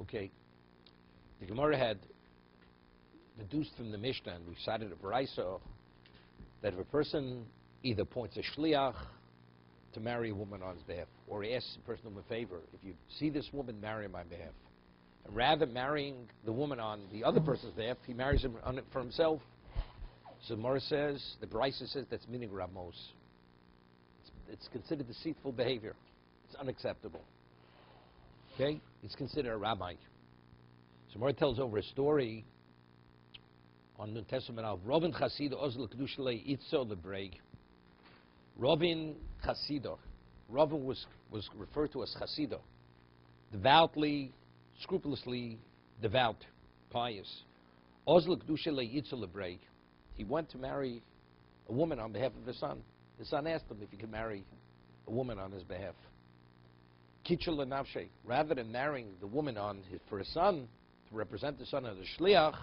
Okay. The Gemara had deduced from the Mishnah, and we cited a Baraisa, that if a person either appoints a shliach to marry a woman on his behalf, or he asks the person to do him a favor, if you see this woman, marry on my behalf. And rather than marrying the woman on the other person's behalf, he marries her on it for himself. So Gemara says, the Baraisa says, that's meaning Ramos. It's considered deceitful behavior. It's unacceptable. Okay? It's considered a rabbi. So Gemara tells over a story on the Testament of Robin Chasida Ozl Kedushalei Itzo Lebreg. Robin Chasida. Robin was referred to as Chasida. Devoutly, scrupulously devout, pious. Ozl Kedushalei Itzo Lebreg. He went to marry a woman on behalf of the son. The son asked him if he could marry a woman on his behalf. Kitchel Navshe. Rather than marrying the woman for his son, to represent the son as a shliach,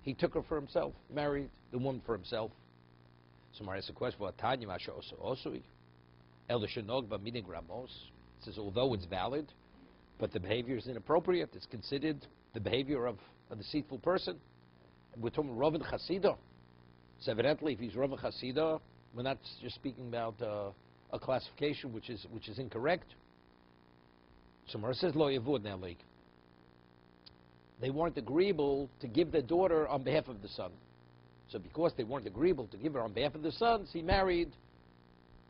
he took her for himself, married the woman for himself. So Mar asks a question, says, although it's valid, but the behavior is inappropriate, it's considered the behavior of a deceitful person. And we're talking Rav Chasida. So evidently, if he's Rav Chasida, we're not just speaking about a classification which is incorrect. So Mar says, Lo Yavud Nalik. They weren't agreeable to give their daughter on behalf of the son. So because they weren't agreeable to give her on behalf of the sons, he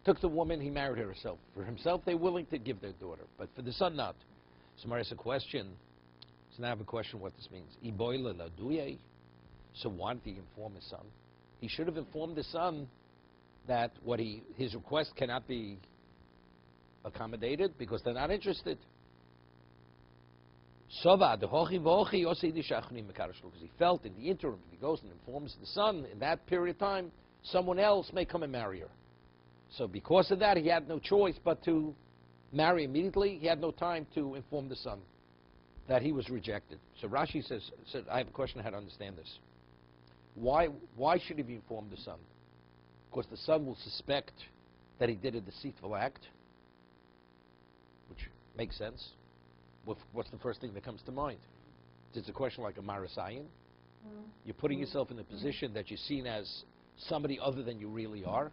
took the woman, he married her himself. For himself, they're willing to give their daughter, but for the son, not. So Mar asks a question. So now I have a question what this means. Iboila laduye. So why did he inform his son? He should have informed the son that his request cannot be accommodated because they're not interested. Because he felt in the interim, if he goes and informs the son in that period of time, someone else may come and marry her. So because of that, he had no choice but to marry immediately. He had no time to inform the son that he was rejected. So Rashi says, I have a question on how to understand this. Why should he be informed the son? Because the son will suspect that he did a deceitful act, which makes sense. What's the first thing that comes to mind? It's a question like a marasayan. You're putting yourself in a position that you're seen as somebody other than you really are.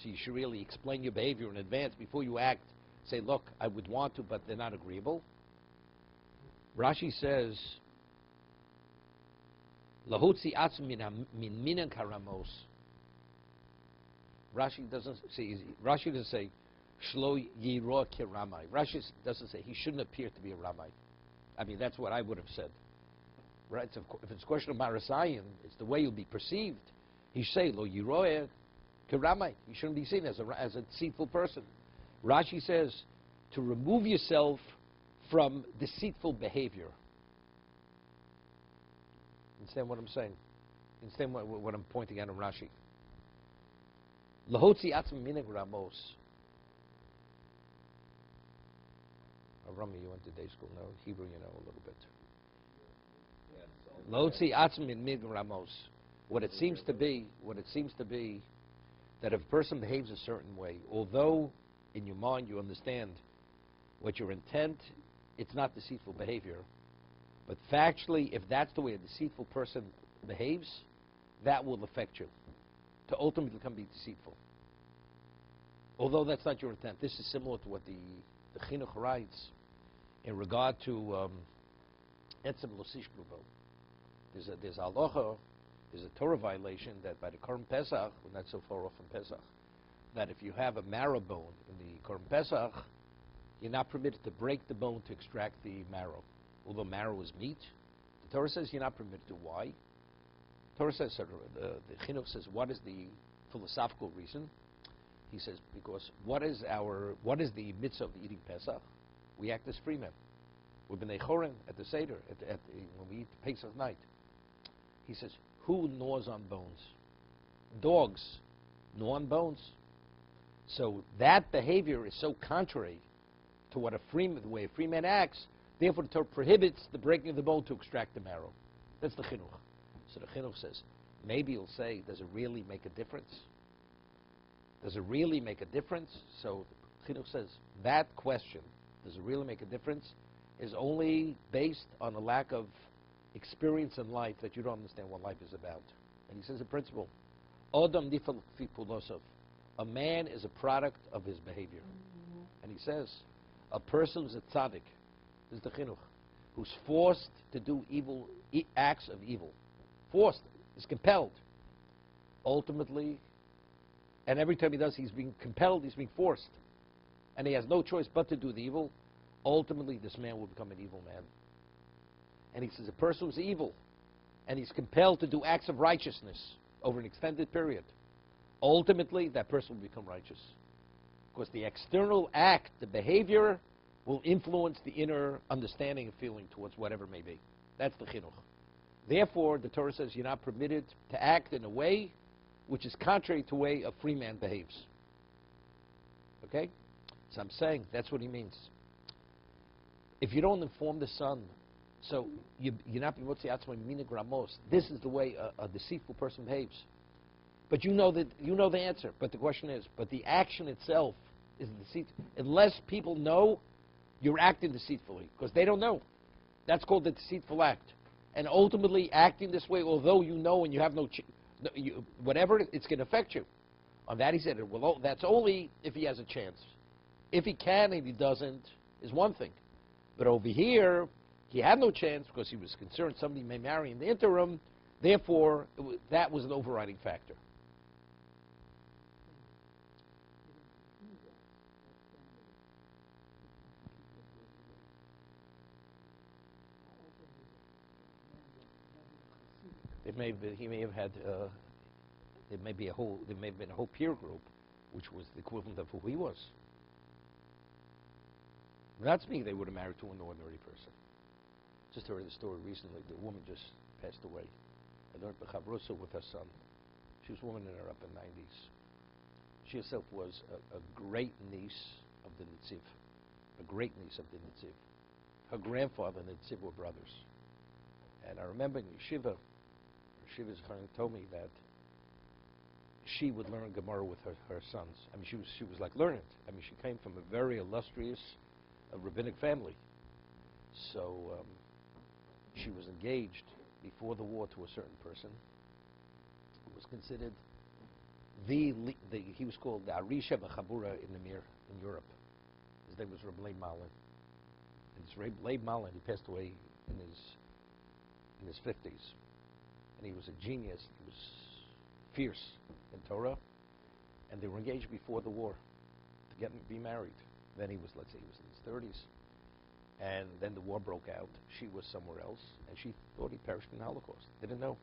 So you should really explain your behavior in advance before you act. Say, look, I would want to, but they're not agreeable. Rashi says, Lahutzi atzm min minan karamos. Rashi doesn't say Shlo Yiro Kiramai. Rashi doesn't say he shouldn't appear to be a rabbi. I mean, that's what I would have said. Right? So if it's a question of Marasayan, it's the way you'll be perceived. He should say Lo Yiro Kiramai. You shouldn't be seen as a deceitful person. Rashi says to remove yourself from deceitful behavior. Understand what I'm saying? Understand what I'm pointing out in Rashi? Lahotzi atzm minig ramos. Rami, you went to day school. No, Hebrew, you know a little bit. Lahotzi atzm minig ramos. What it seems to be, that if a person behaves a certain way, although in your mind you understand what your intent, it's not deceitful behavior. But factually, if that's the way a deceitful person behaves, that will affect you to ultimately become deceitful. Although that's not your intent. This is similar to what the Chinuch writes in regard to Etzem Losish Grubo. There's a halacha, there's a Torah violation that by the Korban Pesach, we're not so far off from Pesach, that if you have a marrow bone in the Korban Pesach, you're not permitted to break the bone to extract the marrow. Although marrow is meat, the Torah says you're not permitted to. Why? The Torah says, the Chinuch says, what is the philosophical reason? He says, because what is the mitzvah of eating Pesach? We act as free men. We're b'nei chorim at the Seder, when we eat Pesach night. He says, who gnaws on bones? Dogs gnaw on bones. So that behavior is so contrary to what the way a free man acts. Therefore, the Torah prohibits the breaking of the bone to extract the marrow. That's the chinuch. So the chinuch says, maybe you'll say, does it really make a difference? Does it really make a difference? So the chinuch says, that question, does it really make a difference, is only based on a lack of experience in life, that you don't understand what life is about. And he says a principle, Odam nifal fi pulosov. A man is a product of his behavior. And he says, a person who's a tzaddik, this is the chinuch, who's forced to do evil, acts of evil, forced, is compelled, ultimately, and every time he does, he's being compelled, he's being forced, and he has no choice but to do the evil, ultimately this man will become an evil man. And he says a person who's evil, and he's compelled to do acts of righteousness over an extended period, ultimately that person will become righteous. Because the external act, the behavior, will influence the inner understanding and feeling towards whatever it may be. That's the chinuch. Therefore, the Torah says you're not permitted to act in a way which is contrary to the way a free man behaves. Okay? So I'm saying that's what he means. If you don't inform the son, so you're not bimotzi atzmo mina gramos. This is the way a deceitful person behaves. But you know the answer. But the question is, but the action itself is deceitful. Unless people know, you're acting deceitfully, because they don't know. That's called the deceitful act. And ultimately, acting this way, although you know and you have whatever, it's going to affect you. On that, he said, well, that's only if he has a chance. If he can and he doesn't, is one thing. But over here, he had no chance because he was concerned somebody may marry in the interim. Therefore, that was an overriding factor. He may have had. There may have been a whole peer group, which was the equivalent of who he was. That's me. They would have married to an ordinary person. Just heard the story recently. The woman just passed away. I learned b'chavrusa with her son. She was a woman in her upper 90s. She herself was a great niece of the Nitziv. A great niece of the Nitziv. Her grandfather and the Nitziv were brothers. And I remember in Yeshiva, Shiva's Chaim told me that she would learn Gemara with her sons. I mean, she was like learning it. I mean, she came from a very illustrious rabbinic family. So she was engaged before the war to a certain person who was considered he was called the Arisha B'Chabura in Europe. His name was Reb Leib Malin. And this Reb Leib Malin, he passed away in his 50s. And he was a genius. He was fierce in Torah. And they were engaged before the war to be married. Then he was, let's say, he was in his 30s. And then the war broke out. She was somewhere else. And she thought he perished in the Holocaust. Didn't know.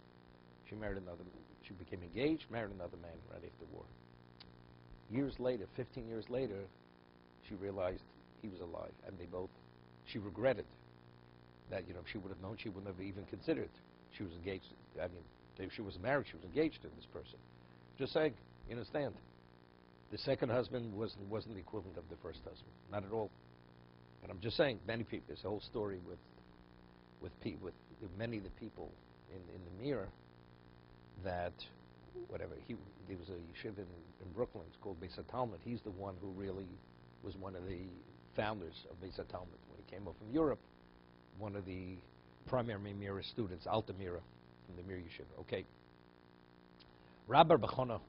She became engaged, married another man right after the war. Years later, 15 years later, she realized he was alive. And she regretted that, if she would have known, she wouldn't have even considered. She was engaged. I mean, if she was married, she was engaged to this person. Just saying, you understand? The second husband wasn't the equivalent of the first husband, not at all. And I'm just saying, many people. There's a whole story with many of the people in the mirror that whatever there was a yeshiva in Brooklyn. It's called Beis Talmud. He's the one who really was one of the founders of Beis Talmud when he came up from Europe. One of the primary Mira students, Alta Mira, from the Mira Yeshiva. Okay. Rabbi Bechona,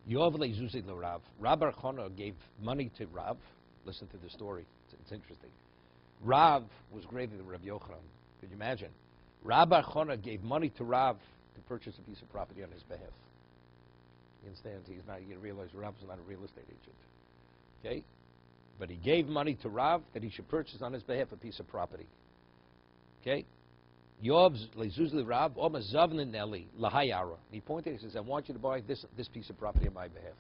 Yov le'zuzi l'Rav. Rabbi Bechona gave money to Rav. Listen to the story. It's interesting. Rav was greater than Rabbi Yochanan. Could you imagine? Rabbi Bechona gave money to Rav to purchase a piece of property on his behalf. You understand? You realize Rav's not a real estate agent. Okay? But he gave money to Rav that he should purchase on his behalf a piece of property. Okay? Yov's lezuzli Rav, Oma Zavna Nelly, Lahayara. He pointed, he says, I want you to buy this piece of property on my behalf.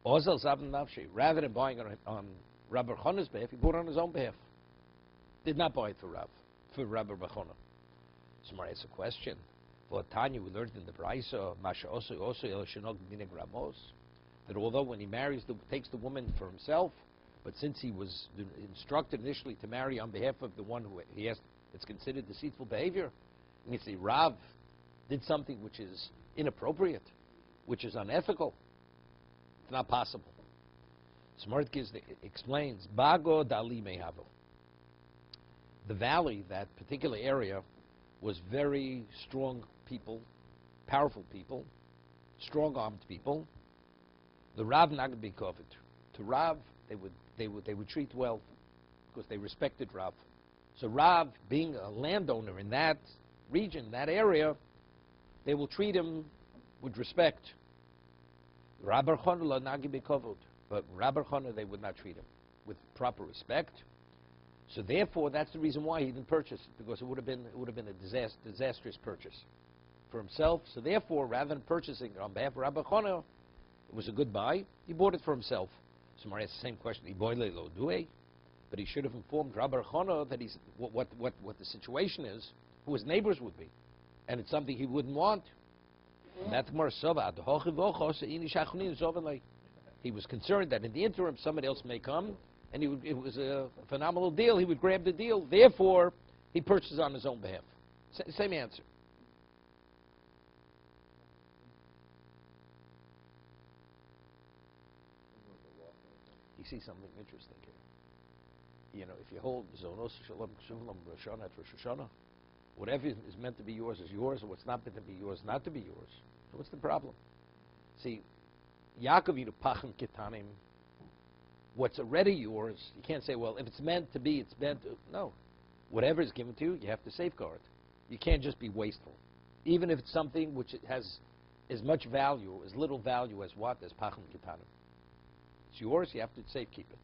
Ozel Zavna Nafshi, rather than buying on Rabbi Bechona's behalf, he bought it on his own behalf. Did not buy it for Rabbi Bechona. Somebody asks a question. For Tanya, we learned in the Braisa, Masha Osu El Shinog Dinig Ramos, that although when he takes the woman for himself, but since he was instructed initially to marry on behalf of the one who it's considered deceitful behavior, it means the Rav did something which is inappropriate, which is unethical. It's not possible. Smart explains, Bago Dali Mehavo. the valley, that particular area, was very strong people, powerful people, strong-armed people. The Rav not going to be covered. To Rav, they would treat well because they respected Rav. So Rav, being a landowner in that region, that area, they will treat him with respect. Rabbi Chana not going to be covered, but Rabbi Chana they would not treat him with proper respect. So therefore, that's the reason why he didn't purchase it, because it would have been a disastrous purchase for himself. So therefore, rather than purchasing it on behalf of Rabbi Chana, it was a good buy. He bought it for himself. So Mari asks the same question: but he should have informed Rabbi Chana that he's what the situation is, who his neighbors would be, and it's something he wouldn't want. And that's more he was concerned that in the interim somebody else may come, and it was a phenomenal deal. He would grab the deal. Therefore, he purchased on his own behalf. Same answer. You see something interesting here. You know, if you hold Zonos Shalom Shalom Roshana at Rosh Hashanah, whatever is meant to be yours is yours, and what's not meant to be yours not to be yours. So what's the problem? See, Yaakov Yinu Pachim Kitanim. What's already yours, you can't say, well, if it's meant to be, it's meant to. No. Whatever is given to you, you have to safeguard. You can't just be wasteful. Even if it's something which has as much value, as little value as what? As Pachim Kitanim. It's yours, you have to safekeep it.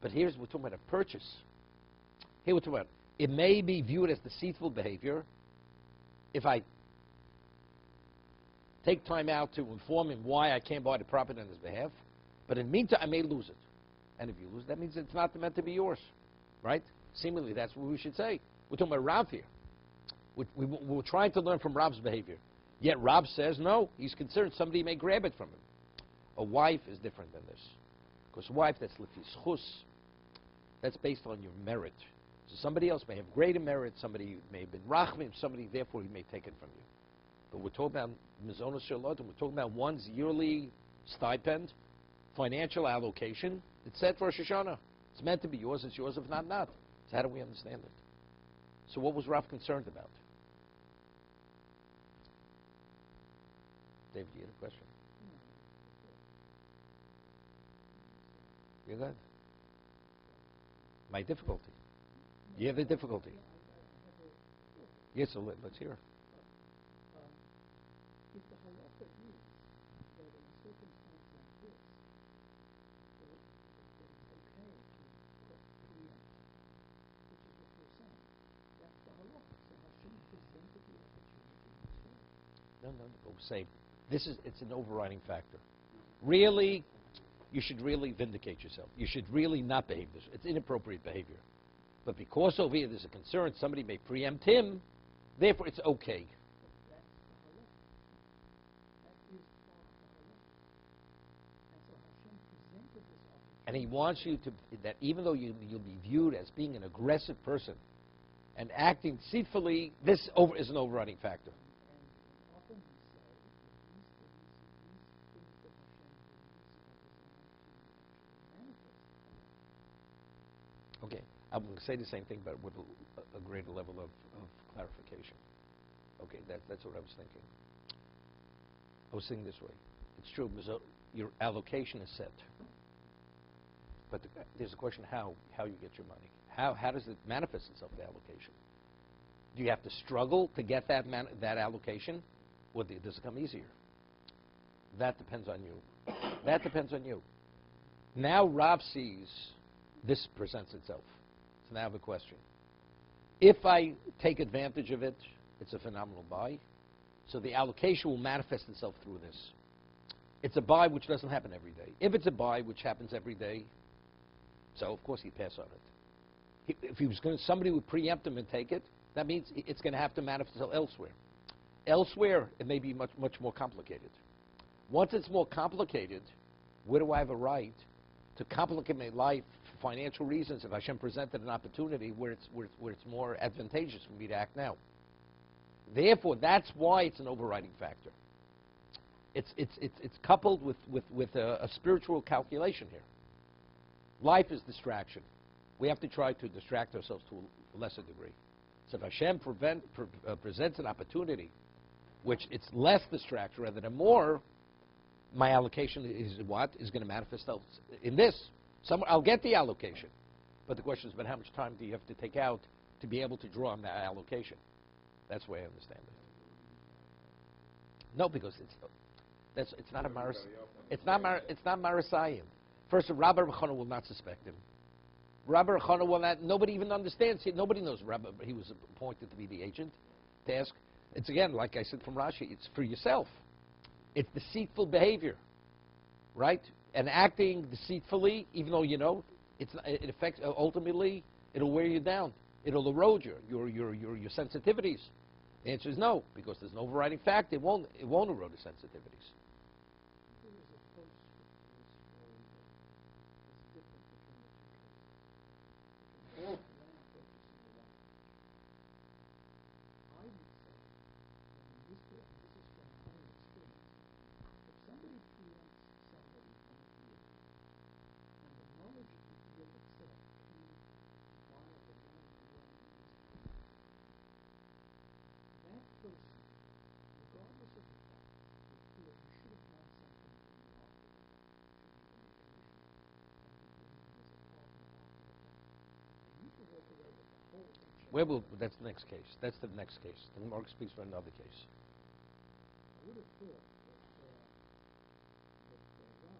But here's, we're talking about a purchase. Here we're talking about, it may be viewed as deceitful behavior if I take time out to inform him why I can't buy the property on his behalf, but in the meantime, I may lose it. And if you lose, that means it's not meant to be yours, right? Seemingly, that's what we should say. We're talking about Rav here. We're trying to learn from Rav's behavior. Yet Rav says, no, he's concerned somebody may grab it from him. A wife is different than this. Because a wife, that's lefis chus, that's based on your merit. So somebody else may have greater merit, somebody may have been rachmim, somebody, therefore, he may take it from you. But we're talking about mizonos shalot, and we're talking about one's yearly stipend, financial allocation. It's set for Rosh Hashanah. It's meant to be yours. It's yours. If not, not. So how do we understand it? So what was Rav concerned about? David, you had a question? You're good. My difficulty. You have a difficulty. Yes, so let's hear. If the halacha is that in a circumstance like this, that it's okay to preempt, which is what you're saying, that's the halacha. So Hashem presented the opportunity in this way. No. Say, it's an overriding factor. Really, you should really vindicate yourself. You should really not behave this. It's inappropriate behavior. But because over here there's a concern, somebody may preempt him, therefore it's okay. And he wants you to, that even though you'll be viewed as being an aggressive person and acting deceitfully, this is an overriding factor. And often we say that these things that Hashem brings are designed to actually manifest. Okay, I'm going to say the same thing, but with a greater level of clarification. Okay, that's what I was thinking. I was thinking this way. It's true, your allocation is set. But there's a question how you get your money. How does it manifest itself, the allocation? Do you have to struggle to get that allocation? Or does it come easier? That depends on you. That depends on you. Now Rav sees this presents itself. So now I have a question. If I take advantage of it, it's a phenomenal buy. So the allocation will manifest itself through this. It's a buy which doesn't happen every day. If it's a buy which happens every day, so of course he'd pass on it. If he was somebody would preempt him and take it, that means it's going to have to manifest itself elsewhere. Elsewhere, it may be much more complicated. Once it's more complicated, where do I have a right to complicate my life for financial reasons if Hashem presented an opportunity where it's more advantageous for me to act now? Therefore, that's why it's an overriding factor. It's coupled with a spiritual calculation here. Life is distraction. we have to try to distract ourselves to a lesser degree. So if Hashem presents an opportunity, which it's less distraction rather than more, my allocation is what? Is going to manifest itself in this. I'll get the allocation. But the question is, but how much time do you have to take out to be able to draw on that allocation? That's the way I understand it. No, because it's not a maris. It's not Marisayim. First, Rabbi Rechana will not suspect him. Rabbi Rechana will not. Nobody even understands. Nobody knows Rabbi. He was appointed to be the agent to ask. It's again, like I said from Rashi. It's for yourself. It's deceitful behavior, right? And acting deceitfully, even though you know it affects. Ultimately, it'll wear you down. It'll erode your sensitivities. The answer is no, because there's an overriding fact. It won't erode the sensitivities. There is a post-scriptural story that is different between the two cases. Between the land purchase and the land. I would say that in this case, and this is from my own experience, if somebody preempts somebody from a deal, and the knowledge of the deal itself came via the land belonging to this deal, that person, regardless of the fact, will feel he should have done something to me after the fact. Should have been a condition of the agreement as a partner after the fact. And you can walk away with the whole picture. That's the next case. That's the next case. The Mark speaks for another case. I would have thought that Rav would come back, he would have done the deal,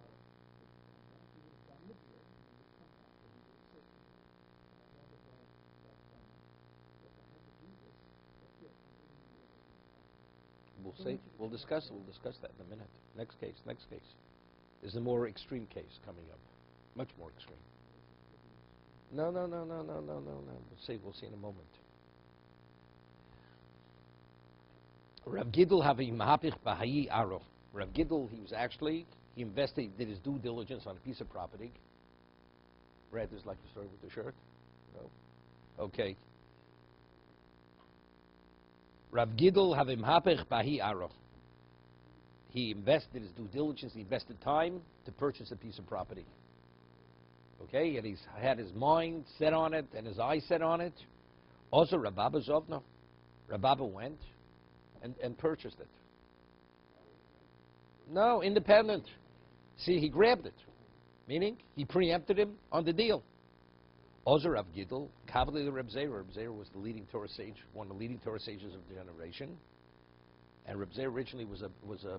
and he would come back, and he would have said to me, and I wondered why that I had to do this, but yet I'm bringing you everything back. We'll see. We'll discuss it. We'll discuss that in a minute. Next case. Next case. There's a more extreme case coming up. Much more extreme. No. We'll see in a moment. Rav Gidl having mahapich b'hayi aro. Rav Gidl, he invested, he did his due diligence on a piece of property. Brad, is like the story with the shirt? No? Okay. Rav Gidl having mahapich b'hayi aro. He invested his due diligence, he invested time to purchase a piece of property. Okay, and he's had his mind set on it and his eyes set on it. Also, Rababa Zovna. Rababa went and purchased it. No, independent. See, he grabbed it. Meaning, he preempted him on the deal. Also, Rav Gidl, Kavli the Reb Zera. Reb Zera was the leading Torah sage, one of the leading Torah sages of the generation. And Reb Zera originally was a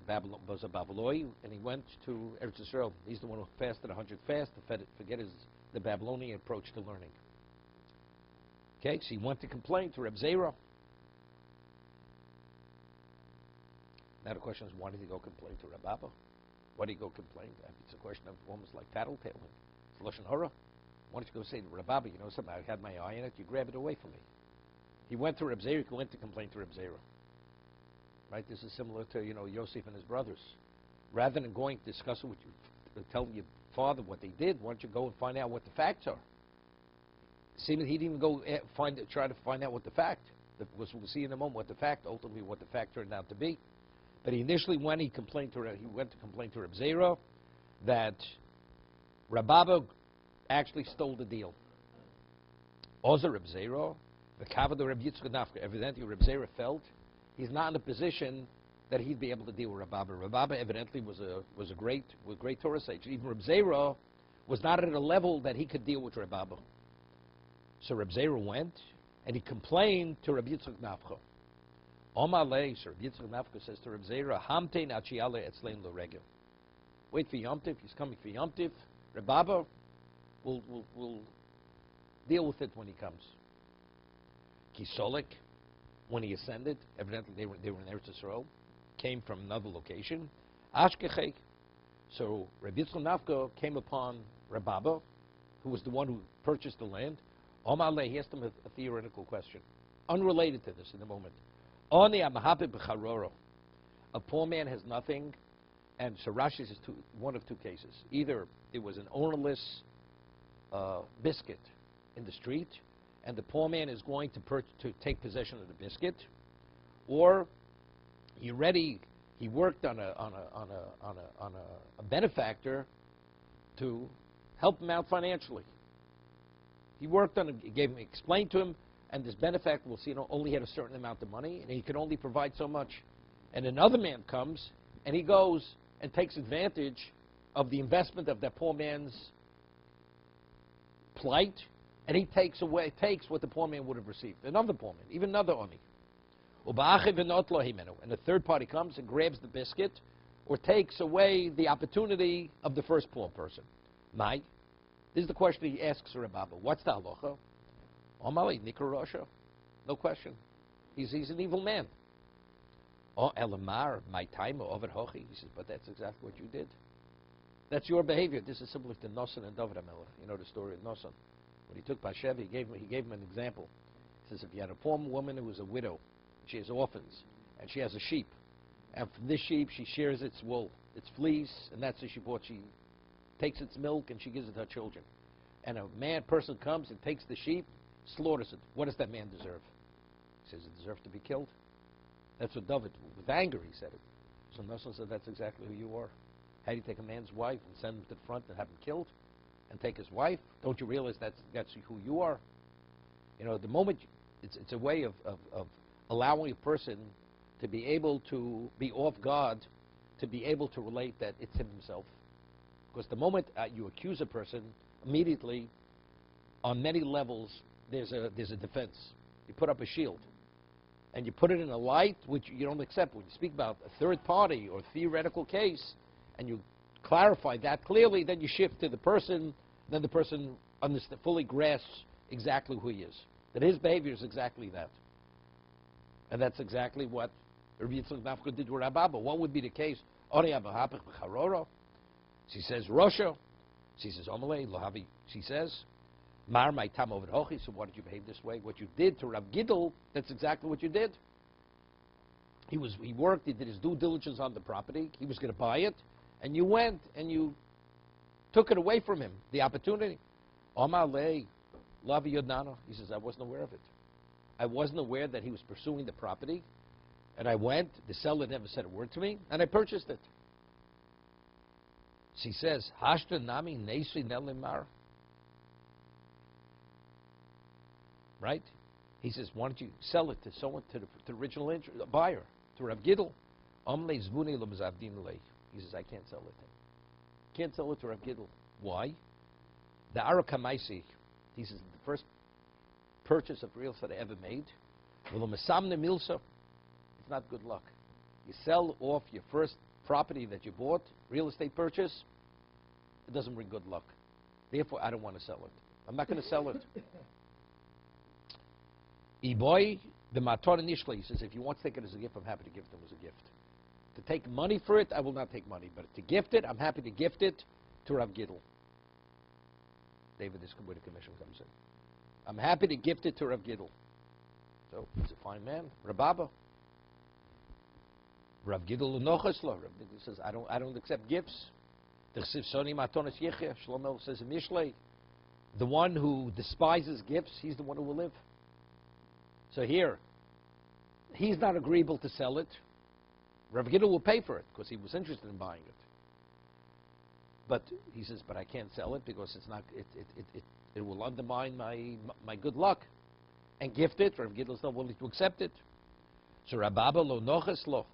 Babyloi, and he went to Eretz Yisrael. He's the one who fasted 100 fasts to forget the Babylonian approach to learning. Okay, so he went to complain to Reb Zera. Now the question is, why did he go complain to Reb Abba? Why did he go complain? It's a question of almost like tattletaling. It's Lashon Hara. Why don't you go say to Reb Abba, you know something, I had my eye on it, you grab it away from me. He went to Reb Zera, he went to complain to Reb Zera. Right? This is similar to, Yosef and his brothers. Rather than going to discuss it with you, telling your father what they did, why don't you go and find out what the facts are? See that he didn't even go try to find out what the fact. We'll see in a moment what the fact, ultimately what the fact turned out to be. But he initially went to complain to Reb Zera that Rababa actually stole the deal. Also Reb Zera, the Kavod Reb Yitzchak Nafka, evidently Reb Zera felt he's not in a position that he'd be able to deal with Rababa. Rababa evidently was a great Torah sage. Even Reb Zera was not at a level that he could deal with Rababa. So Reb Zera went and he complained to Reb Yitzchak Nafka. Omalei, so Reb Yitzchak Nafka says to Reb Zera, Hamtein achiale etzlein lo regel. Wait for Yom Tiv. He's coming for Yom Tiv. Rababa will deal with it when he comes. Kisolik, when he ascended, evidently they were in Eretz Yisrael, came from another location. Ashkechei. So Rabbi Yitzchak Nafka came upon Rababa, who was the one who purchased the land. Omalei, he asked him a theoretical question, unrelated to this in a moment. Oni amahape b'charoro. A poor man has nothing, and so Rashi says one of two cases. Either it was an ownerless biscuit in the street, and the poor man is going to take possession of the biscuit, or he worked on a benefactor to help him out financially. He worked on it, explained to him, and this benefactor will see, only had a certain amount of money, and he could only provide so much. And another man comes, and he goes and takes advantage of the investment of that poor man's plight, and he takes what the poor man would have received. Another poor man, even another oni. And a third party comes and grabs the biscuit or takes away the opportunity of the first poor person. This is the question he asks Rababa. What's the halacha? Omali Nikarosha. No question. He's an evil man. Oh, Elamar, my time over Hochi. He says, but that's exactly what you did. That's your behavior. This is similar to Nosson and David HaMelech. You know the story of Nosson. When he took Bashev, he gave him an example. He says, if you had a poor woman who was a widow, she has orphans, and she has a sheep, and from this sheep she shares its wool, its fleece, and that's what she bought. She takes its milk and she gives it to her children. And a person comes and takes the sheep, slaughters it. What does that man deserve? He says, it deserves to be killed. That's what David, with anger, he said it. So Nosson said, that's exactly who you are. How do you take a man's wife and send him to the front and have him killed? And take his wife? Don't you realize that's who you are? The moment, it's a way of allowing a person to be able to be off guard, to be able to relate that it's him himself. Because the moment you accuse a person, immediately, on many levels, there's a defense. You put up a shield. And you put it in a light which you don't accept. When you speak about a third party or theoretical case, and you clarify that clearly, then you shift to the person, then the person fully grasps exactly who he is. That his behavior is exactly that. And that's exactly what Rabbi Yitzchak Nafka did with Rababa. What would be the case? She says, Rosha. She says, Omalei, Lohavi. She says, Mar my tam over hochi. So why did you behave this way? What you did to Rav Gidl, that's exactly what you did. He worked, he did his due diligence on the property. He was going to buy it. And you went and you took it away from him, the opportunity. Omalei, Lavi Yodnano. He says, I wasn't aware of it. I wasn't aware that he was pursuing the property, and I went, the seller never said a word to me, and I purchased it. She says, Hashta nami nesi nelimar. Right? He says, why don't you sell it to someone, to the original buyer, to Rav Gidl? He says, I can't sell it. Can't sell it to Rav Gidl. Why? The Arakamaisi, he says, the first purchase of real estate I ever made, it's not good luck. You sell off your first property that you bought, real estate purchase, it doesn't bring good luck. Therefore, I don't want to sell it. I'm not going to sell it. Iboy, the Maton Nishla, he says, if you want to take it as a gift, I'm happy to give it as a gift. To take money for it, I will not take money. But to gift it, I'm happy to gift it to Rav Gidl. David, this is where the commission comes in. I'm happy to gift it to Rav Gidl. So, he's a fine man. Rababa. Rav Gidl Unochaslo. Rav Gidl says, I don't accept gifts. Shlomo says in Mishlei, the one who despises gifts, he's the one who will live. So here, he's not agreeable to sell it. Rav Gidl will pay for it because he was interested in buying it. But he says, but I can't sell it because it's not. It will undermine my good luck. And gift it. Rav Gidl is not willing to accept it. So Rababa lo noches lo.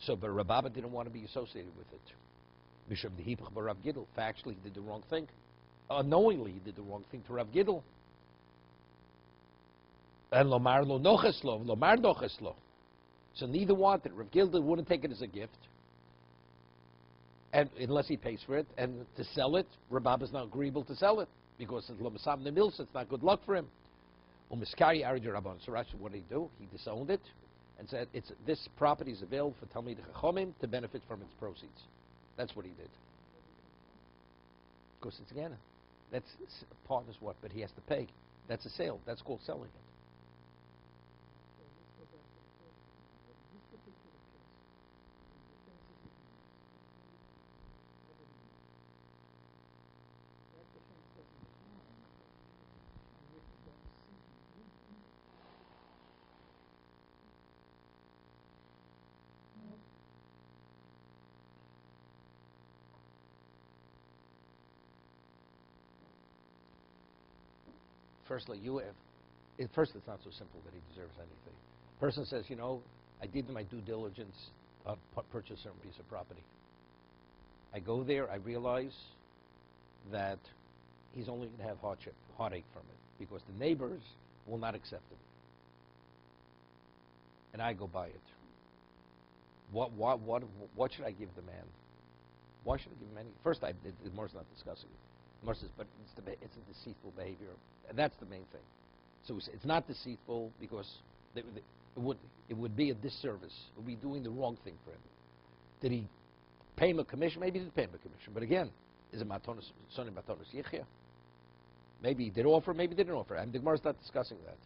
So, but Rababa didn't want to be associated with it. Mishum dehipach Rav Gidl. Factually, he did the wrong thing. Unknowingly, he did the wrong thing to Rav Gidl. And lomar lo noches lo, lomar noches lo. So neither wanted. Rav Gidl wouldn't take it as a gift, and unless he pays for it. And to sell it, Rabab is not agreeable to sell it because it's lomasam nemilsa. It's not good luck for him. Umiskari arij rabban. So Rashi, what did he do? He disowned it and said, this property is available for Talmid Chachomim to benefit from its proceeds. That's what he did. Because it's again, that's partner's what, but he has to pay. That's a sale. That's called selling it. Firstly, first, it's not so simple that he deserves anything. Person says, I did my due diligence on purchase a certain piece of property. I go there, I realize that he's only going to have heartache from it because the neighbors will not accept it. And I go buy it. What should I give the man? Why should I give him any? First, the Gemara's not discussing it. The Gemara says, but it's a deceitful behavior. And that's the main thing. So it's not deceitful because it would be a disservice. It would be doing the wrong thing for him. Did he pay him a commission? Maybe he didn't pay him a commission. But again, is it Sonny Matonis Yichya? Maybe he did offer, maybe he didn't offer. And the Gemara's not discussing that.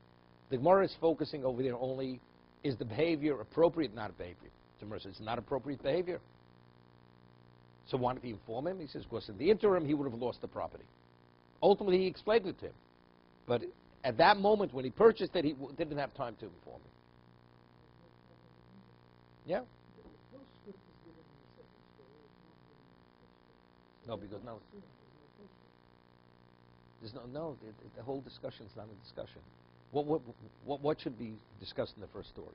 The Gemara is focusing over there only, is the behavior appropriate, not a behavior? The Gemara says it's not appropriate behavior. So why did he inform him? He says, because in the interim, he would have lost the property. Ultimately, he explained it to him. But at that moment, when he purchased it, he didn't have time to inform him. Yeah? No, because no. There's the whole discussion is not a discussion. What should be discussed in the first story?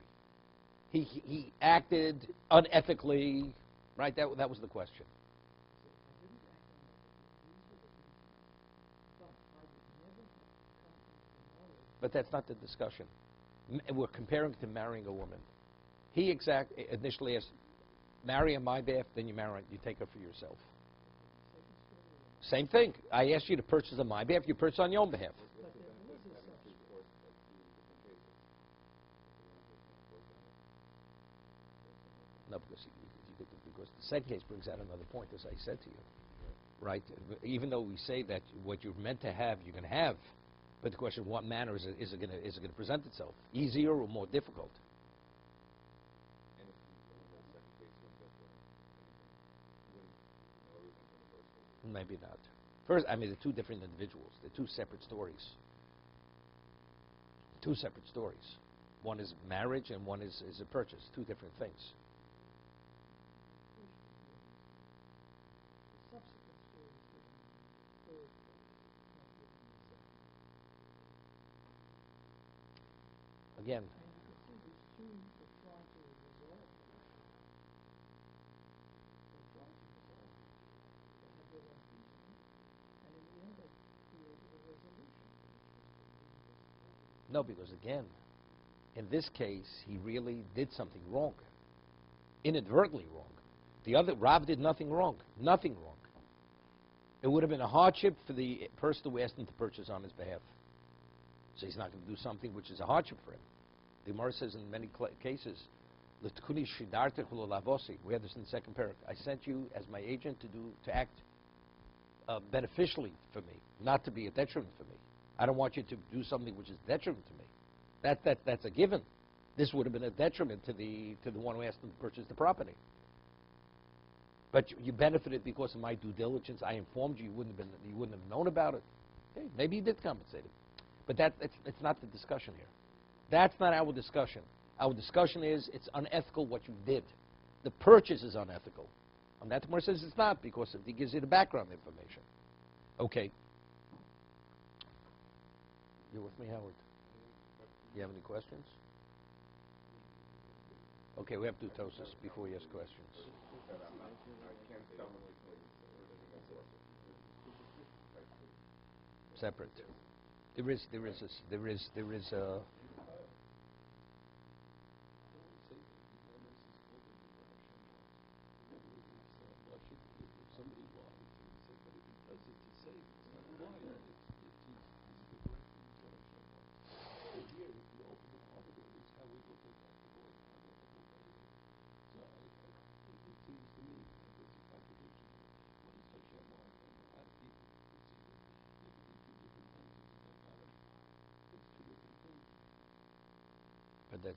He acted unethically, right? That was the question. But that's not the discussion. We're comparing to marrying a woman. He initially asked, marry on my behalf, then you take her for yourself. Same thing. I asked you to purchase on my behalf, you purchase on your own behalf. No, because the second case brings out another point, as I said to you. Right? Even though we say that what you're meant to have, you're going to have, but the question, what manner is it going to present itself? Easier or more difficult? Maybe not. First, they're two different individuals. They're two separate stories. Two separate stories. One is marriage and one is a purchase. Two different things. Again, no, because again, in this case, he really did something wrong, inadvertently wrong. The other, Rav did nothing wrong, nothing wrong. It would have been a hardship for the person who asked him to purchase on his behalf. So he's not going to do something which is a hardship for him. The Gemara says in many cases, we have this in the second paragraph. I sent you as my agent to act beneficially for me, not to be a detriment for me. I don't want you to do something which is detriment to me. That's a given. This would have been a detriment to the one who asked him to purchase the property. But you benefited because of my due diligence. I informed you. You wouldn't have known about it. Okay, maybe you did compensate him. But it's not the discussion here. That's not our discussion. Our discussion is it's unethical what you did. The purchase is unethical. And that Gemara says it's not because it gives you the background information. Okay. You with me, Howard? You have any questions? Okay, we have to do Tosis before you ask questions. Separate. There is a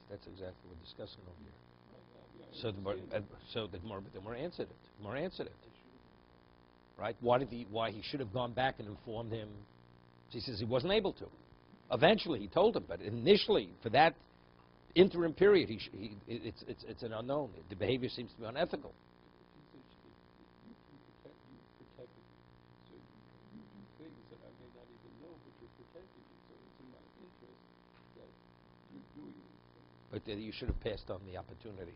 that's exactly what we're discussing over here. So the Gemara answered it. The Gemara answered it. Right? Why he should have gone back and informed him. He says he wasn't able to. Eventually he told him, but initially for that interim period, it's an unknown. The behavior seems to be unethical. But you should have passed on the opportunity.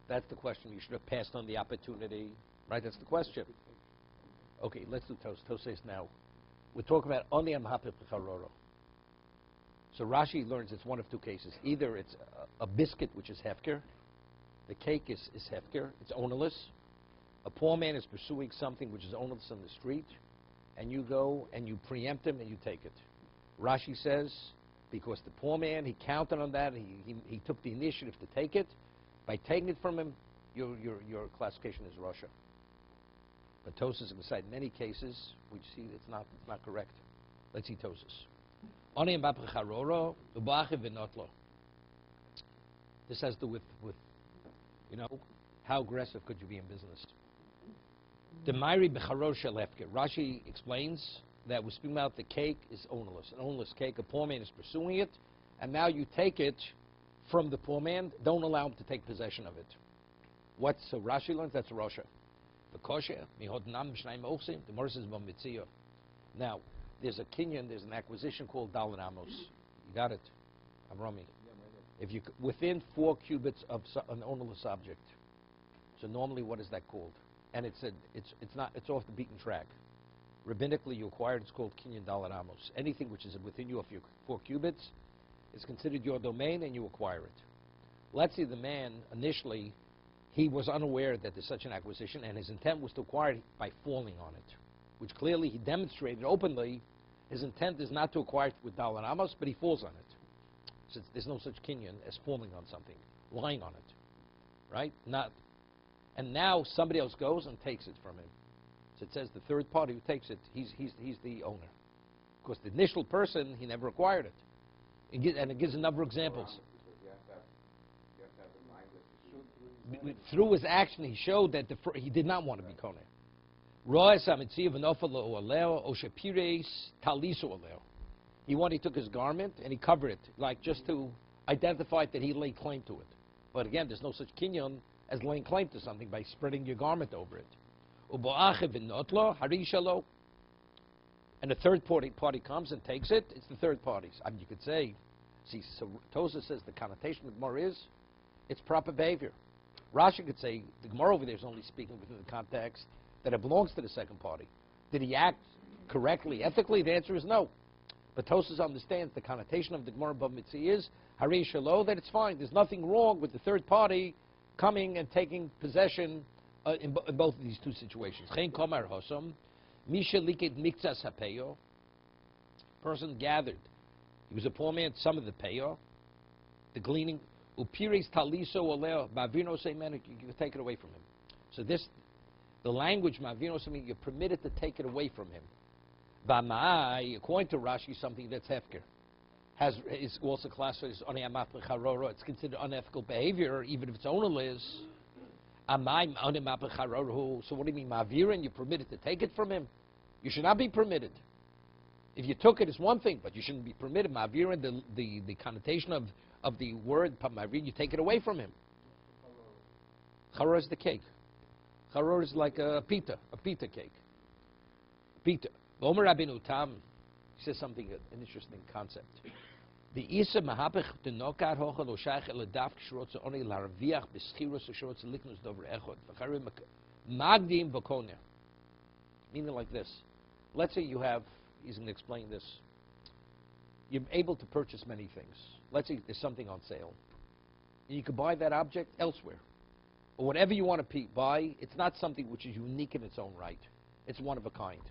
That's the question. You should have passed on the opportunity. Right? That's the question. Okay, let's do Tos. Tos says now. We're talking about Oni Amhapip Charoro. So Rashi learns it's one of two cases. Either it's a biscuit, which is hefker. The cake is hefker. It's ownerless. A poor man is pursuing something which is ownerless on the street, and you go and you preempt him and you take it. Rashi says, because the poor man, he counted on that, he took the initiative to take it. By taking it from him, your classification is Russia. But Tosas is going to cite many cases which see it's not correct. Let's see Tosas. This has to do with how aggressive could you be in business. The Mairi Becharor Shalefke. Rashi explains that we're speaking about the cake is ownerless. An ownerless cake, a poor man is pursuing it, and now you take it from the poor man. Don't allow him to take possession of it. So Rashi learns that's Russia. The kosher, the Gemara says b'mitziyah. Now, there's a kinyan, there's an acquisition called Dalet Amos. You got it, Avrami. If you within 4 cubits of an ownerless object. So normally, what is that called? And it's off the beaten track. Rabbinically, you acquire it. It's called kinyan Dalet Amos. Anything which is within you of your 4 cubits is considered your domain, and you acquire it. Let's say the man initially he was unaware that there's such an acquisition, and his intent was to acquire it by falling on it, which clearly he demonstrated openly. His intent is not to acquire it with Dalet Amos, but he falls on it. So there's no such kinyan as falling on something, lying on it, right? And now somebody else goes and takes it from him. So it says the third party who takes it, he's the owner. Of course, the initial person, he never acquired it. And it gives a number of examples. Through his action, he showed that he did not want to be koneh. He took his garment and he covered it, like just to identify that he laid claim to it. But again, there's no such kinyan as laying claim to something by spreading your garment over it. And the third party comes and takes it. It's the third party's. I mean, you could say, so Tosa says the connotation of Gemara is it's proper behavior. Rashi could say the Gemara over there is only speaking within the context that it belongs to the second party. Did he act correctly, ethically? The answer is no. But Tosas understands the connotation of the Gemara Bava Mitzvah is Hari Shalo, that it's fine. There's nothing wrong with the third party coming and taking possession in both of these two situations. Chen Komar Hosam, Misha Likit Mikzas Hapeyo. Person gathered. He was a poor man, some of the payo, the gleaning. Upiris Taliso Oleo, Mavino Seiman, you can take it away from him. So the language Mavino Seiman, you're permitted to take it away from him. Vamai, according to Rashi, something that's hefker. Is also classified as Oneamat Charoro. It's considered unethical behavior, even if it's ownerless. Amai Oneamat Charoro. So what do you mean, Mavirin? You're permitted to take it from him? You should not be permitted. If you took it, it's one thing, but you shouldn't be permitted. Mavirin, the connotation of the word Mavirin, you take it away from him. Charor is the cake. Charor is like a pita cake. Pita. Omer Rabbeinu Tam, he says something, an interesting concept. The Isa Mahapech the Nokat Hocha Lo Shaykh El Daf Kshurotz Oni Larviach Beschirus Kshurotz Liknus Dover Echot V'Charim Magdim V'Koneh. Meaning like this. Let's say you have, he's going to explain this. You're able to purchase many things. Let's say there's something on sale. And you can buy that object elsewhere. Or whatever you want to buy, it's not something which is unique in its own right. It's one of a kind.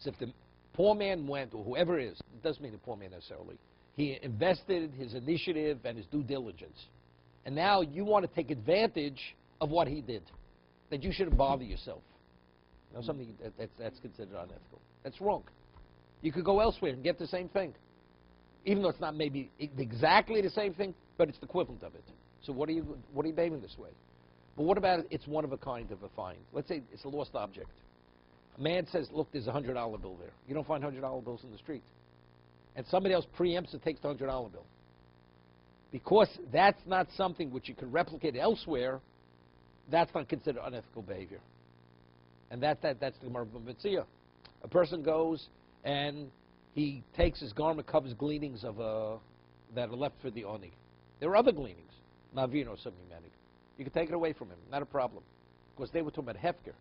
So if the poor man went, or whoever it is, it doesn't mean the poor man necessarily, he invested his initiative and his due diligence. And now you want to take advantage of what he did. That you shouldn't bother yourself. You know, something that's considered unethical. That's wrong. You could go elsewhere and get the same thing. Even though it's not maybe exactly the same thing, but it's the equivalent of it. So what are you behaving this way? But what about it's one of a kind of a find? Let's say it's a lost object. A man says, look, there's a $100 bill there. You don't find $100 bills in the street. And somebody else preempts and takes the $100 bill. Because that's not something which you can replicate elsewhere, that's not considered unethical behavior. And that's the Gemara Bava Mitzvah. A person goes and he takes his garment, covers gleanings of that are left for the oni. There are other gleanings. Navino Sumimani. You can take it away from him, not a problem. Because they were talking about Hefker.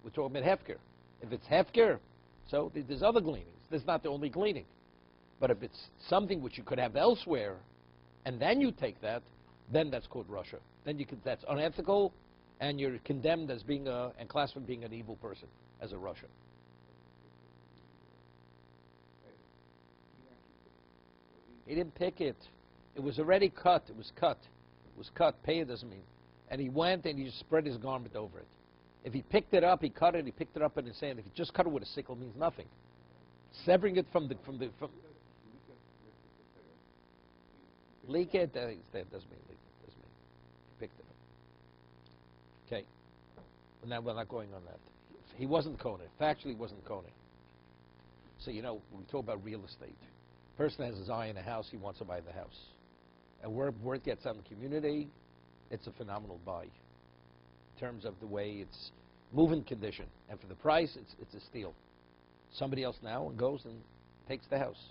We're talking about Hefker. If it's Hefker, so there's other gleanings. That's not the only gleaning. But if it's something which you could have elsewhere, and then you take that, then that's called Russia. Then that's unethical, and you're condemned as being and classified as being an evil person, as a Russia. He didn't pick it. It was already cut. It was cut. It was cut. Pay it doesn't mean. And he went and he just spread his garment over it. If he picked it up, he cut it. He picked it up in his hand. If he just cut it with a sickle, it means nothing. Severing it from leak it. That doesn't mean leak it. Doesn't mean he picked it up. Okay. But now we're not going on that. He wasn't Kohen. Factually, he wasn't Kohen. So we talk about real estate. Person has his eye in a house, he wants to buy the house. And word gets out in the community, it's a phenomenal buy. In terms of the way it's moving condition. And for the price, it's a steal. Somebody else now goes and takes the house.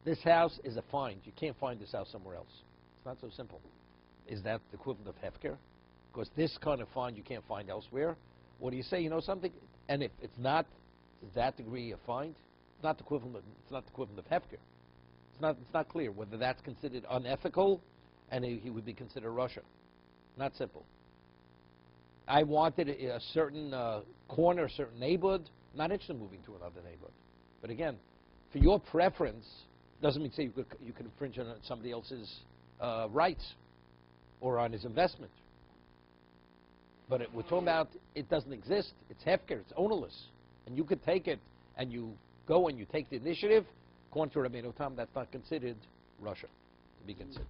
This house is a find. You can't find this house somewhere else. It's not so simple. Is that the equivalent of Hefker? Because this kind of find you can't find elsewhere. What do you say? Something? And if it's not to that degree of find, it's not the equivalent of Hefker. It's not clear whether that's considered unethical and he would be considered Russia. Not simple. I wanted a certain corner, a certain neighborhood. Not interested in moving to another neighborhood. But again, for your preference, doesn't mean say you could infringe on somebody else's rights or on his investment. But we're talking about it doesn't exist. It's hefker. It's ownerless. And you could take it and you go and you take the initiative. According to Rabbeinu Tam, that's not considered Russia to be considered.